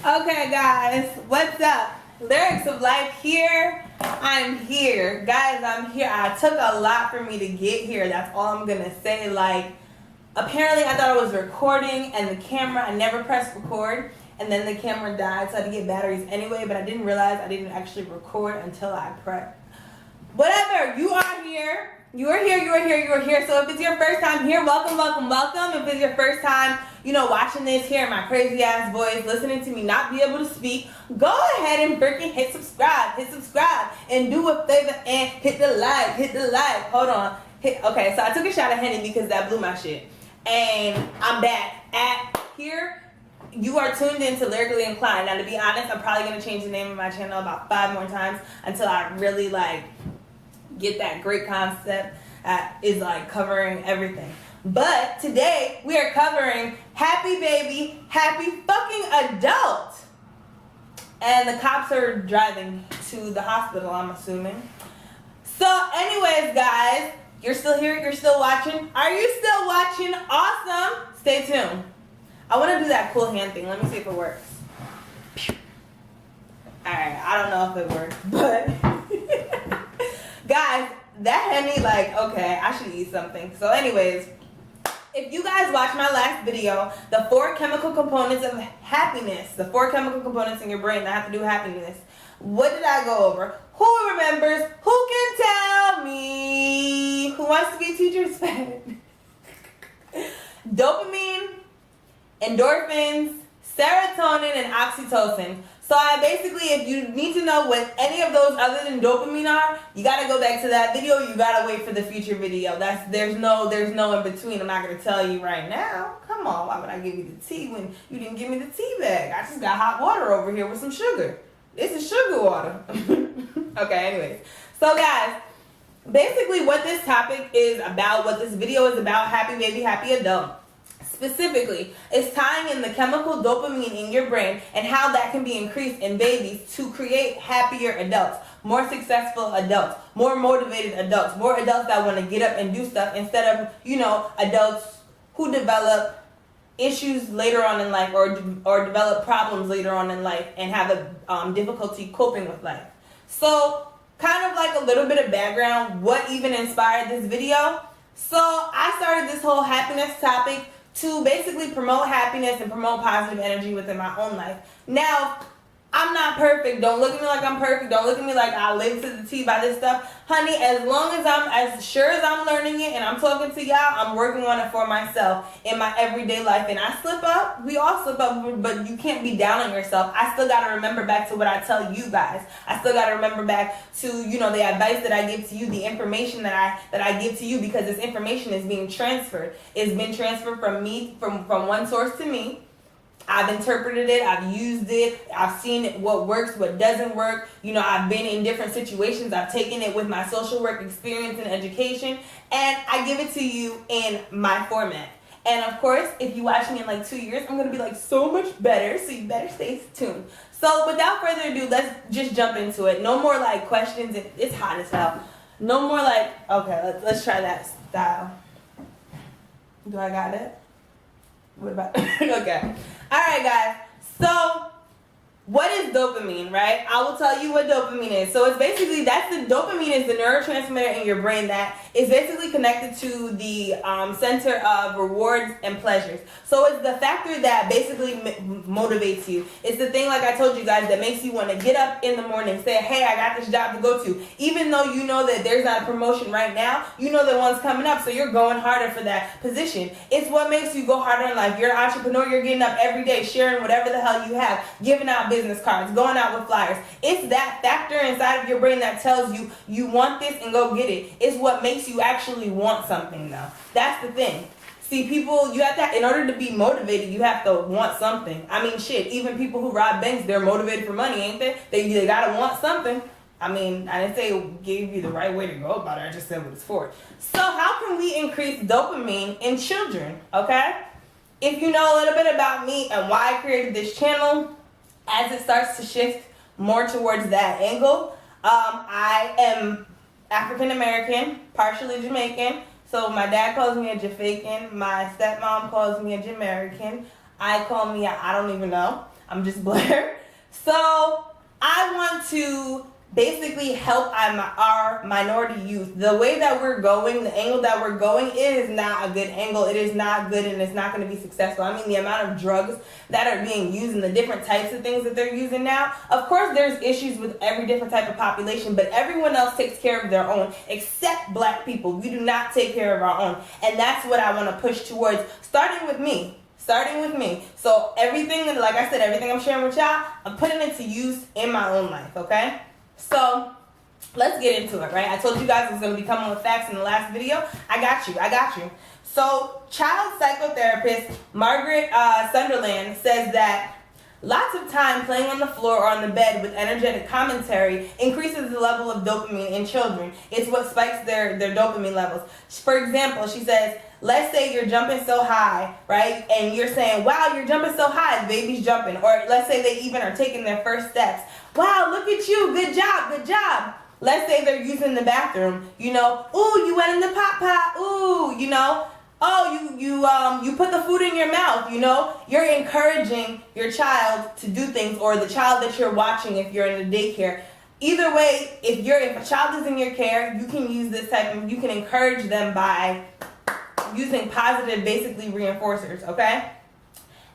Okay, guys, what's up? Lyrics of Life here. I'm here. Guys, I'm here. I took a lot for me to get here. That's all I'm going to say. Like, apparently I thought I was recording and the camera, I never pressed record. And then the camera died, so I had to get batteries anyway. But I didn't realize I didn't actually record until I pressed. Whatever, you are here. You are here, you are here, you are here. So if it's your first time here, welcome, welcome, welcome. If it's your first time, watching this, hearing my crazy ass voice, listening to me not be able to speak, go ahead and freaking hit subscribe, and do a favor and hit the like. Hold on. Okay, so I took a shot of Henny because that blew my shit. And I'm back at here. You are tuned in to Lyrically Inclined. Now, to be honest, I'm probably going to change the name of my channel about 5 more times until I really, get that great concept that is, covering everything. But today, we are covering Happy Baby, Happy Fucking Adult. And the cops are driving to the hospital, I'm assuming. So, anyways, guys, you're still here? You're still watching? Are you still watching? Awesome. Stay tuned. I want to do that cool hand thing. Let me see if it works. Alright, I don't know if it works, but guys, that Henny, okay, I should eat something. So anyways, if you guys watched my last video, the 4 chemical components of happiness, the 4 chemical components in your brain that have to do with happiness, what did I go over? Who remembers? Who can tell me? Who wants to be a teacher's pet? Dopamine, endorphins, serotonin, and oxytocin. So if you need to know what any of those other than dopamine are, you gotta go back to that video. You gotta wait for the future video. There's no in between. I'm not gonna tell you right now. Come on, why would I give you the tea when you didn't give me the tea bag? I just got hot water over here with some sugar. This is sugar water. Okay, anyways. So guys, basically what this topic is about, what this video is about, Happy Baby, Happy Adult, specifically, is tying in the chemical dopamine in your brain and how that can be increased in babies to create happier adults, more successful adults, more motivated adults, more adults that want to get up and do stuff instead of, adults who develop issues later on in life or develop problems later on in life and have a difficulty coping with life. So, kind of a little bit of background, what even inspired this video. So, I started this whole happiness topic to basically promote happiness and promote positive energy within my own life. Now, I'm not perfect. Don't look at me like I'm perfect. Don't look at me like I live to the T by this stuff. Honey, as long as as sure as I'm learning it and I'm talking to y'all, I'm working on it for myself in my everyday life. And I slip up. We all slip up, but you can't be down on yourself. I still got to remember back to what I tell you guys. I still got to remember back to, the advice that I give to you, the information that I give to you, because this information is being transferred. It's been transferred from me, from one source to me. I've interpreted it, I've used it, I've seen it, what works, what doesn't work. I've been in different situations, I've taken it with my social work experience and education, and I give it to you in my format. And of course, if you watch me in 2 years, I'm going to be so much better, so you better stay tuned. So without further ado, let's just jump into it. No more questions, it's hot as hell. No more okay, let's try that style. Do I got it? What about, okay. Alright guys, so what is dopamine, right? I will tell you what dopamine is. So it's basically, dopamine is the neurotransmitter in your brain that is basically connected to the center of rewards and pleasures. So it's the factor that basically motivates you. It's the thing, like I told you guys, that makes you want to get up in the morning, say, hey, I got this job to go to. Even though you know that there's not a promotion right now, you know that one's coming up, so you're going harder for that position. It's what makes you go harder in life. You're an entrepreneur, you're getting up every day, sharing whatever the hell you have, giving out business cards, going out with flyers. It's that factor inside of your brain that tells you you want this and go get it. It's what makes you actually want something though. That's the thing. See, people, you have to, in order to be motivated, you have to want something. I mean, shit, even people who rob banks, they're motivated for money, ain't they? They gotta want something. I mean, I didn't say it gave you the right way to go about it. I just said what it's for. So how can we increase dopamine in children, okay? If you know a little bit about me and why I created this channel, as it starts to shift more towards that angle, I am African American, partially Jamaican. So my dad calls me a Jamaican, my stepmom calls me a Jamaican. I call me I don't even know. I'm just Blair. So I want to basically help our minority youth. The way that we're going, the angle that we're going, it is not a good angle. It is not good, and it's not going to be successful. I mean, the amount of drugs that are being used and the different types of things that they're using now. Of course, there's issues with every different type of population, but everyone else takes care of their own, except black people. We do not take care of our own, and that's what I want to push towards, starting with me. So everything, like I said, everything I'm sharing with y'all, I'm putting it to use in my own life, okay? So let's get into it, right? I told you guys I was going to be coming with facts in the last video. I got you. So child psychotherapist Margaret Sunderland says that lots of time playing on the floor or on the bed with energetic commentary increases the level of dopamine in children. It's what spikes their dopamine levels. For example, she says, let's say you're jumping so high, right? And you're saying, wow, you're jumping so high, the baby's jumping. Or let's say they even are taking their first steps. Wow, look at you, good job. Let's say they're using the bathroom, you know, ooh, you went in the pot, ooh, you know. Oh, you put the food in your mouth, you know. You're encouraging your child to do things, or the child that you're watching if you're in a daycare. Either way, if a child is in your care, you can use this you can encourage them by using positive, basically, reinforcers, okay?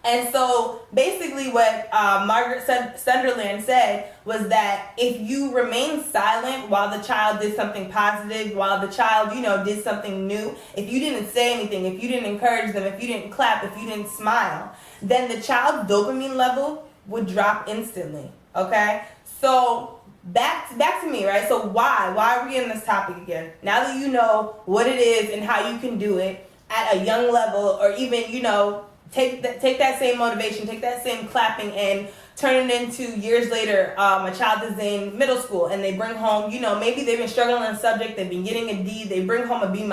And so basically what Margaret Sunderland said was that if you remain silent while the child did something positive, while the child, you know, did something new, if you didn't say anything, if you didn't encourage them, if you didn't clap, if you didn't smile, then the child's dopamine level would drop instantly, okay? So back to me, right? So why are we in this topic again? Now that you know what it is and how you can do it at a young level, or even, you know, take that same motivation, take that same clapping and turn it into years later, a child is in middle school and they bring home, you know, maybe they've been struggling in a subject, they've been getting a D, they bring home a B-,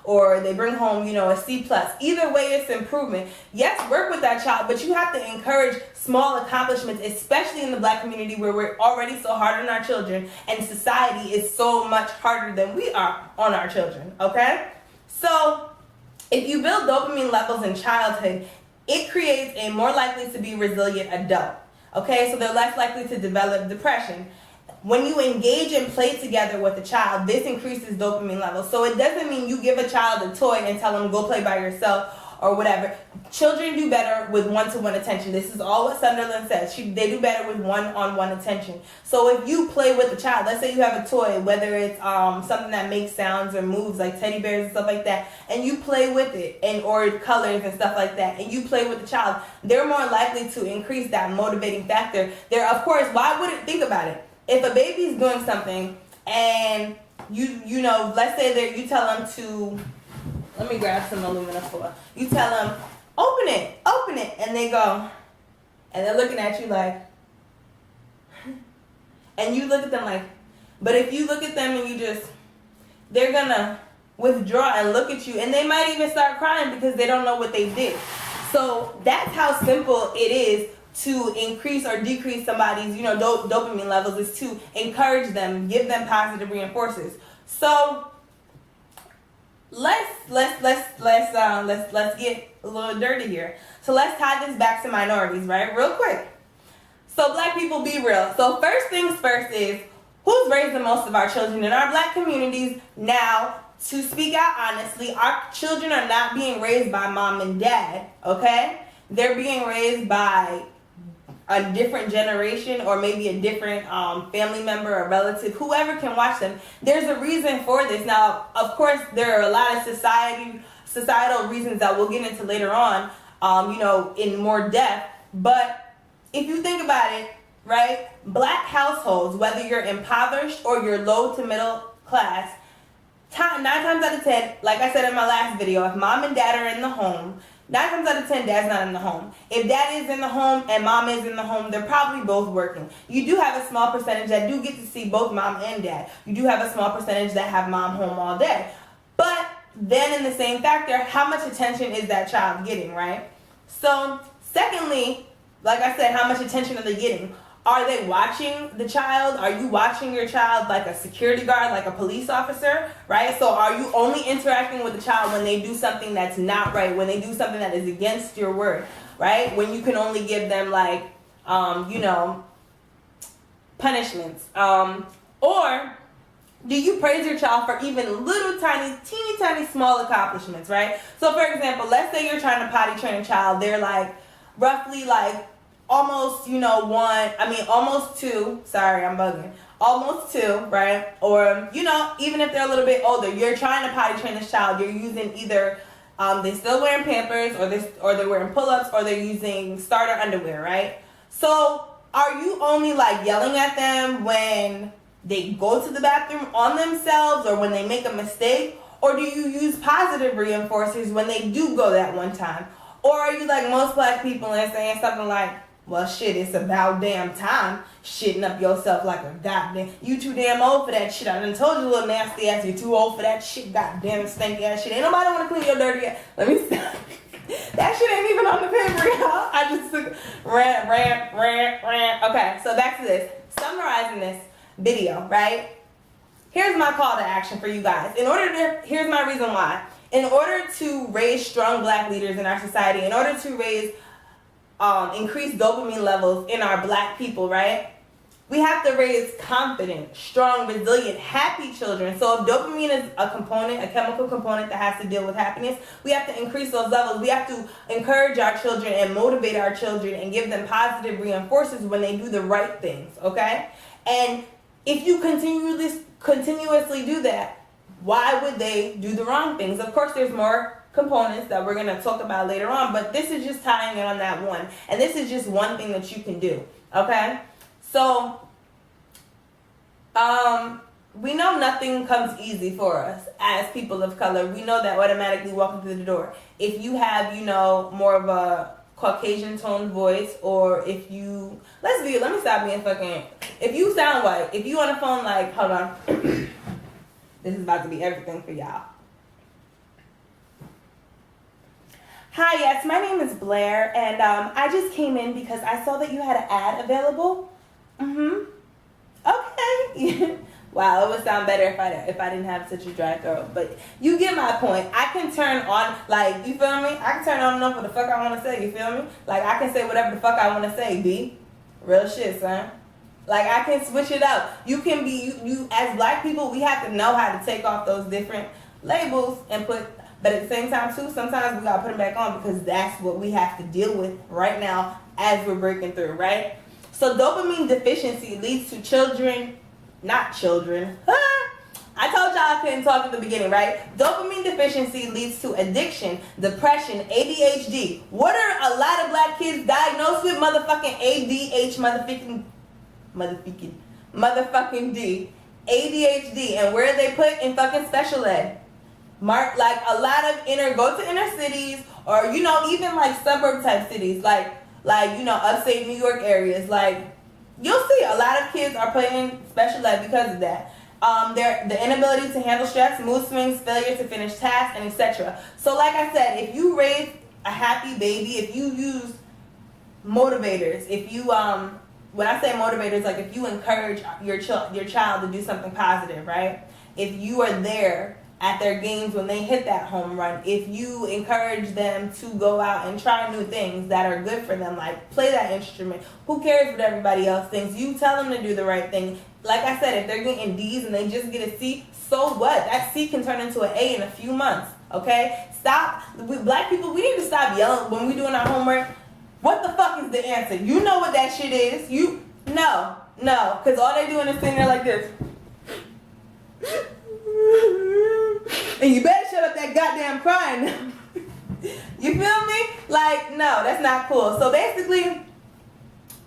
or they bring home, you know, a C+. Either way, it's improvement. Yes, work with that child, but you have to encourage small accomplishments, especially in the black community where we're already so hard on our children and society is so much harder than we are on our children, okay? So if you build dopamine levels in childhood, it creates a more likely to be resilient adult. Okay, so they're less likely to develop depression. When you engage and play together with a child, this increases dopamine levels. So it doesn't mean you give a child a toy and tell them go play by yourself or whatever. Children do better with one-to-one attention. This is all what Sunderland says. They do better with one-on-one attention. So if you play with a child, let's say you have a toy, whether it's something that makes sounds or moves like teddy bears and stuff like that, and you play with it, or colors and stuff like that, and you play with the child, they're more likely to increase that motivating factor. Of course, why wouldn't think about it? If a baby's doing something and you know, let's say that you tell them to, let me grab some aluminum foil. You tell them, open it, and they go, and they're looking at you like, and you look at them like, but if you look at them and they're gonna withdraw and look at you, and they might even start crying because they don't know what they did. So that's how simple it is to increase or decrease somebody's, you know, dopamine levels, is to encourage them, give them positive reinforcers. So let's get a little dirty here. So let's tie this back to minorities, right? Real quick. So black people, be real. So first things first is, who's raising most of our children in our black communities? Now, to speak out honestly, our children are not being raised by mom and dad, okay? They're being raised by a different generation, or maybe a different family member or relative, whoever can watch them. There's a reason for this. Now, of course, there are a lot of societal reasons that we'll get into later on, you know, in more depth. But if you think about it, right, black households, whether you're impoverished or you're low to middle class, 9 times out of 10, like I said in my last video, if mom and dad are in the home, 9 times out of 10, dad's not in the home. If dad is in the home and mom is in the home, they're probably both working. You do have a small percentage that do get to see both mom and dad. You do have a small percentage that have mom home all day. But then in the same factor, how much attention is that child getting, right? So secondly, like I said, how much attention are they getting? Are they watching the child? Are you watching your child like a security guard, like a police officer, right? So are you only interacting with the child when they do something that's not right, when they do something that is against your word, right? When you can only give them like punishments? Or do you praise your child for even little tiny, teeny tiny small accomplishments, right? So for example, let's say you're trying to potty train a child. They're like roughly like almost, almost 2. Sorry, I'm bugging. Almost 2, right? Or, even if they're a little bit older, you're trying to potty train this child. You're using either they're still wearing Pampers, or they're wearing pull-ups, or they're using starter underwear, right? So are you only like yelling at them when they go to the bathroom on themselves or when they make a mistake? Or do you use positive reinforcers when they do go that one time? Or are you like most black people and saying something like, well, shit, it's about damn time shitting up yourself like a goddamn, you too damn old for that shit. I done told you, little nasty ass, you're too old for that shit, goddamn stinky ass shit. Ain't nobody want to clean your dirty ass. Let me stop. That shit ain't even on the paper, y'all. I just took rant. Okay, so back to this. Summarizing this video, right? Here's my call to action for you guys. Here's my reason why. In order to raise strong black leaders in our society, in order to raise increase dopamine levels in our black people, right? We have to raise confident, strong, resilient, happy children. So if dopamine is a component, a chemical component that has to deal with happiness, we have to increase those levels. We have to encourage our children and motivate our children and give them positive reinforcements when they do the right things, okay? And if you continuously do that, why would they do the wrong things? Of course, there's more components that we're going to talk about later on, but this is just tying it on that one. And this is just one thing that you can do, okay? So, we know nothing comes easy for us as people of color. We know that automatically walking through the door. If you have, more of a Caucasian tone voice, or if you, let me stop being fucking, if you sound white, if you on the phone like, hold on, this is about to be everything for y'all. Hi, yes, my name is Blair, and I just came in because I saw that you had an ad available. Okay. Wow, it would sound better if I didn't have such a dry throat. But you get my point. I can turn on, like, you feel me? I can turn on and off what the fuck I want to say, you feel me? Like, I can say whatever the fuck I want to say, B. Real shit, son. Like, I can switch it up. You can be, you as black people, we have to know how to take off those different labels and put, but at the same time, too, sometimes we got to put them back on because that's what we have to deal with right now as we're breaking through, right? So dopamine deficiency leads to not children. I told y'all I couldn't talk at the beginning, right? Dopamine deficiency leads to addiction, depression, ADHD. What are a lot of black kids diagnosed with? Motherfucking motherfucking D. ADHD. And where are they put? In fucking special ed. Like a lot of go to inner cities, or even like suburb type cities, like upstate New York areas. Like you'll see a lot of kids are put in special ed because of that. The inability to handle stress, mood swings, failure to finish tasks, and etc. So like I said, if you raise a happy baby, if you use motivators, if you when I say motivators, like if you encourage your child to do something positive, right? If you are there at their games when they hit that home run, if you encourage them to go out and try new things that are good for them, like play that instrument, who cares what everybody else thinks? You tell them to do the right thing. Like I said, if they're getting D's and they just get a C, so what? That C can turn into an A in a few months, okay? Black people, we need to stop yelling when we're doing our homework. What the fuck is the answer? You know what that shit is. No, because all they doing is sitting there like this. And you better shut up that goddamn crying. You feel me? Like, no, that's not cool. So basically,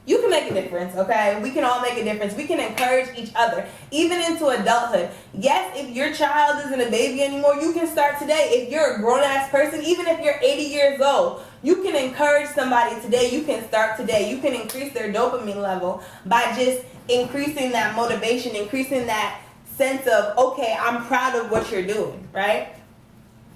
you can make a difference, okay? We can all make a difference. We can encourage each other, even into adulthood. Yes, if your child isn't a baby anymore, you can start today. If you're a grown-ass person, even if you're 80 years old, you can encourage somebody today. You can start today. You can increase their dopamine level by just increasing that motivation, increasing that sense of, okay, I'm proud of what you're doing, right?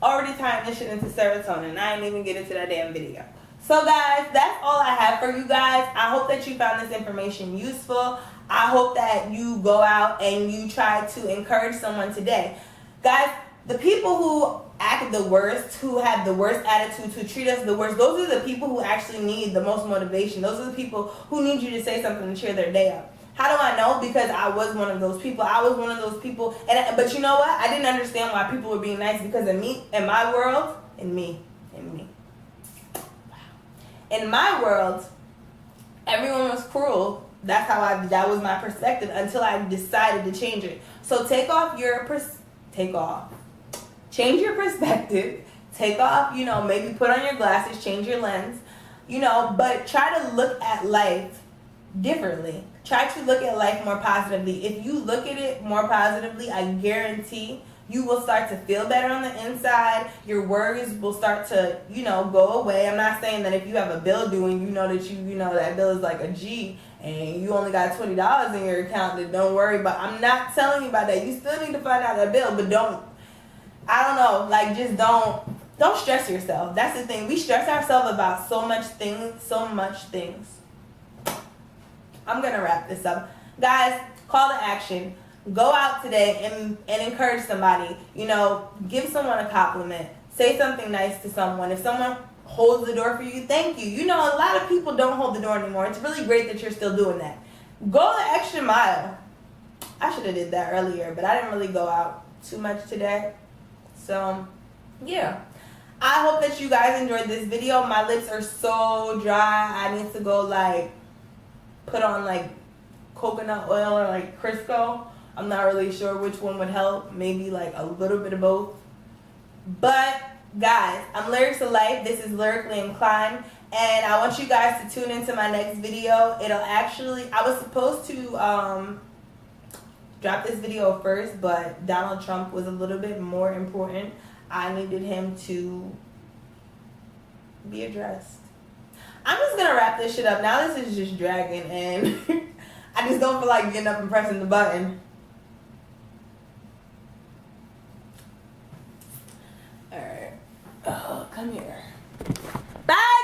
Already tying this shit into serotonin. I ain't even get into that damn video. So guys, that's all I have for you guys. I hope that you found this information useful. I hope that you go out and you try to encourage someone today. Guys, the people who act the worst, who have the worst attitudes, who treat us the worst, those are the people who actually need the most motivation. Those are the people who need you to say something to cheer their day up. How do I know? Because I was one of those people. I was one of those people. But you know what? I didn't understand why people were being nice, because in me, in my world, in my world, everyone was cruel. That was my perspective until I decided to change it. So change your perspective, take off, maybe put on your glasses, change your lens, but try to look at life differently. Try to look at life more positively. If you look at it more positively, I guarantee you will start to feel better on the inside. Your worries will start to, go away. I'm not saying that if you have a bill due and you know that that bill is like a G and you only got $20 in your account, then don't worry. But I'm not telling you about that. You still need to find out that bill, but just don't stress yourself. That's the thing. We stress ourselves about so much things. I'm going to wrap this up. Guys, call to action. Go out today and encourage somebody. Give someone a compliment. Say something nice to someone. If someone holds the door for you, thank you. A lot of people don't hold the door anymore. It's really great that you're still doing that. Go the extra mile. I should have did that earlier, but I didn't really go out too much today. So, yeah. I hope that you guys enjoyed this video. My lips are so dry. I need to go, put on, coconut oil or, Crisco. I'm not really sure which one would help. Maybe, a little bit of both. But, guys, I'm Lyrics of Life. This is Lyrically Inclined. And I want you guys to tune into my next video. I was supposed to drop this video first, but Donald Trump was a little bit more important. I needed him to be addressed. I'm just going to wrap this shit up. Now this is just dragging, and I just don't feel like getting up and pressing the button. Alright. Oh, come here. Bye!